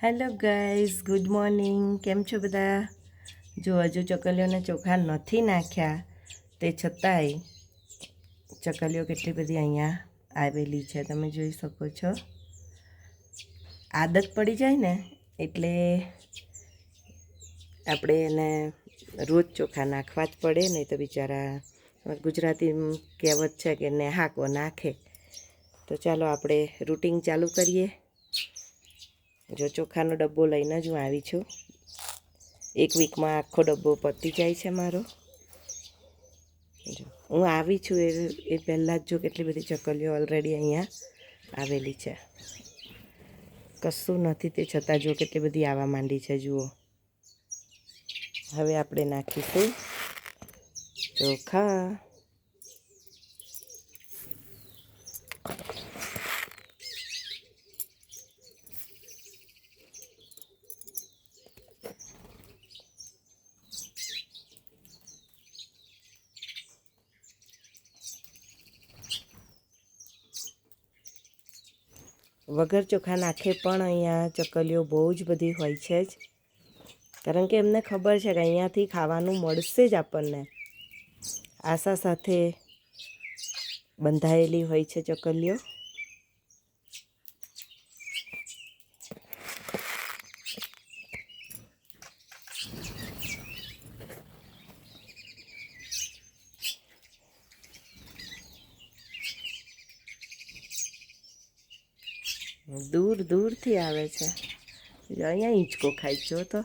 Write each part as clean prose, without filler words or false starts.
Hello guys, good morning. કેમ છો બધા? જો હજુ ચકલીઓને ચોખા નથી નાખ્યા, તે છતાંય ચકલીઓ કેટલી બધી અહીંયા આવેલી છે, તમે જોઈ શકો છો. આદત પડી જાય ને એટલે આપણે એને રોજ ચોખા નાખવા જ પડે, નહીં તો બિચારા ગુજરાતી કહેવત છે કે ને હાકો નાખે. તો ચાલો આપણે રૂટિન ચાલુ કરીએ. જો ચોખાનો ડબ્બો લઈને જ હું આવી છું. એક વીકમાં આખો ડબ્બો પતી જાય છે મારો. જો હું આવી છું એ પહેલાં જ જો કેટલી બધી ચકલીઓ ઓલરેડી અહીંયા આવેલી છે. કશું નથી તે છતાં જો કેટલી બધી આવવા માંડી છે. જુઓ, હવે આપણે નાખીશું ચોખા. વગર ચોખા નાખે પણ અહીંયા ચકલીઓ બહુ જ બધી હોય છે જ, કારણ કે એમને ખબર છે કે અહીંયાથી ખાવાનું મળશે જ આપણને. આશા સાથે બંધાયેલી હોય છે ચકલીઓ. દૂર દૂરથી આવે છે. અહીંયા હિંચકો ખાઈ જો તો.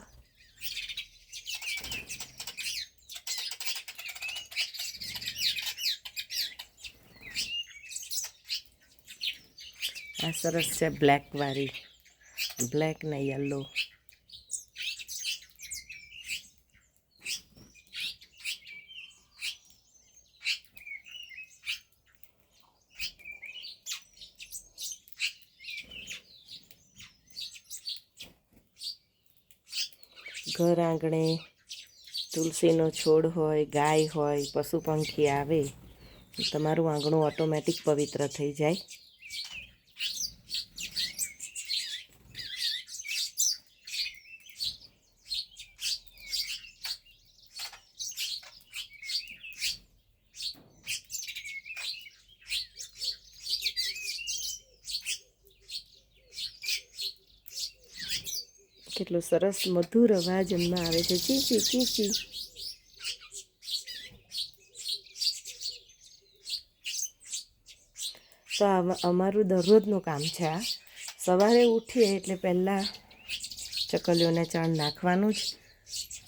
આ સરસ છે બ્લેક વાળી, બ્લેક ને યલો. ઘર આંગણે તુલસીનો છોડ હોય, ગાય હોય, પશુ પંખી આવે, તમારું આંગણું ઓટોમેટિક પવિત્ર થઈ જાય. કેટલો સરસ મધુર અવાજ એમનો આવે છે, ચીચી ચીચી. તો અમારું દરરોજનું કામ છે આ. સવારે ઉઠીએ એટલે પહેલાં ચકલીઓને ચણ નાખવાનું જ.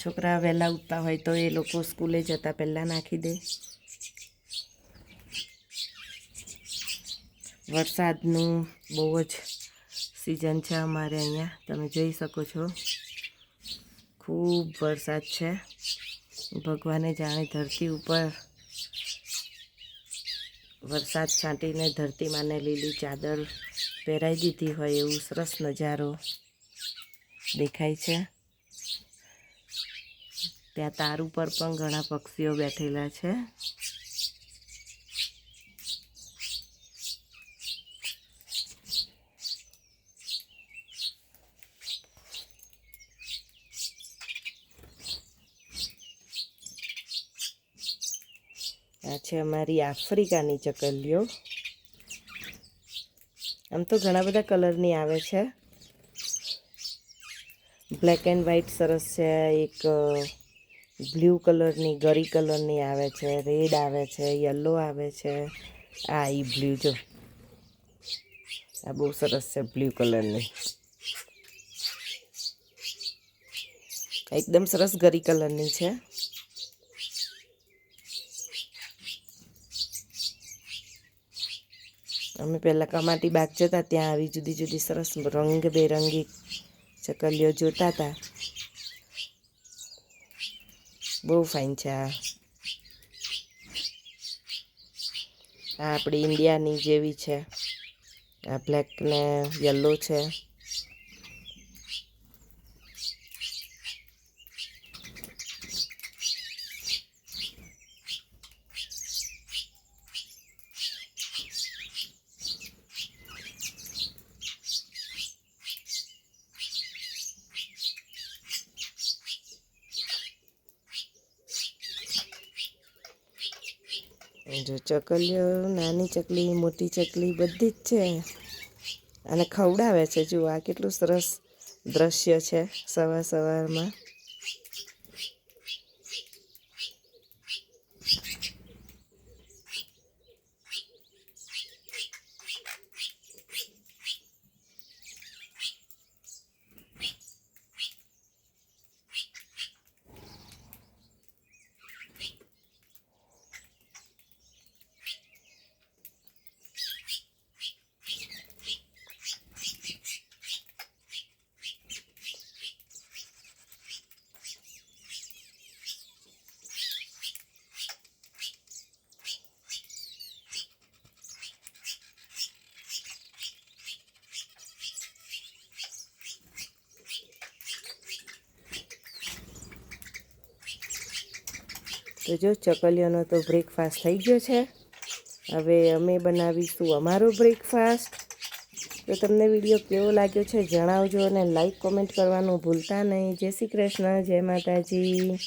છોકરા વહેલા ઉઠતા હોય તો એ લોકો સ્કૂલે જતાં પહેલાં નાખી દે. વરસાદનું બહુ જ સિઝન છે અમારે અહીંયા, તમે જોઈ શકો છો. ખૂબ વરસાદ છે. ભગવાને જાણે ધરતી ઉપર વરસાદ છાંટીને ધરતી માને લીલી ચાદર પહેરાવી દીધી હોય એવું સરસ નજારો દેખાય છે. ત્યાં તાર ઉપર પણ ઘણા પક્ષીઓ બેઠેલા છે. આ છે અમારી આફ્રિકાની ચકલીઓ. આમ તો ઘણા બધા કલરની આવે છે. બ્લેક એન્ડ વ્હાઈટ સરસ છે, એક બ્લુ કલરની, ગરી કલરની આવે છે, રેડ આવે છે, યલો આવે છે. આ ઈ બ્લુ જો, આ બહુ સરસ છે બ્લુ કલરની. એકદમ સરસ ગરી કલરની છે. અમે પહેલાં કમાટી બાગ જતા ત્યાં આવી જુદી જુદી સરસ રંગબેરંગી ચકલીઓ જોતા હતા. બહુ ફાઇન છે આ. આપણી ઇન્ડિયાની જેવી છે. આ બ્લેક ને યલો છે. જો ચકલીઓ નાની ચકલી મોટી ચકલી બધી જ છે અને ખવડાવે છે. જુઓ આ કેટલું સરસ દ્રશ્ય છે સવાર સવારમાં. તો જો ચકલીઓનો તો બ્રેકફાસ્ટ થઈ ગયો છે. હવે અમે બનાવીશું અમારો બ્રેકફાસ્ટ. તો તમને વિડીયો કેવો લાગ્યો છે જણાવજો અને લાઈક કોમેન્ટ કરવાનું ભૂલતા નહીં. જય શ્રી કૃષ્ણ, જય માતાજી.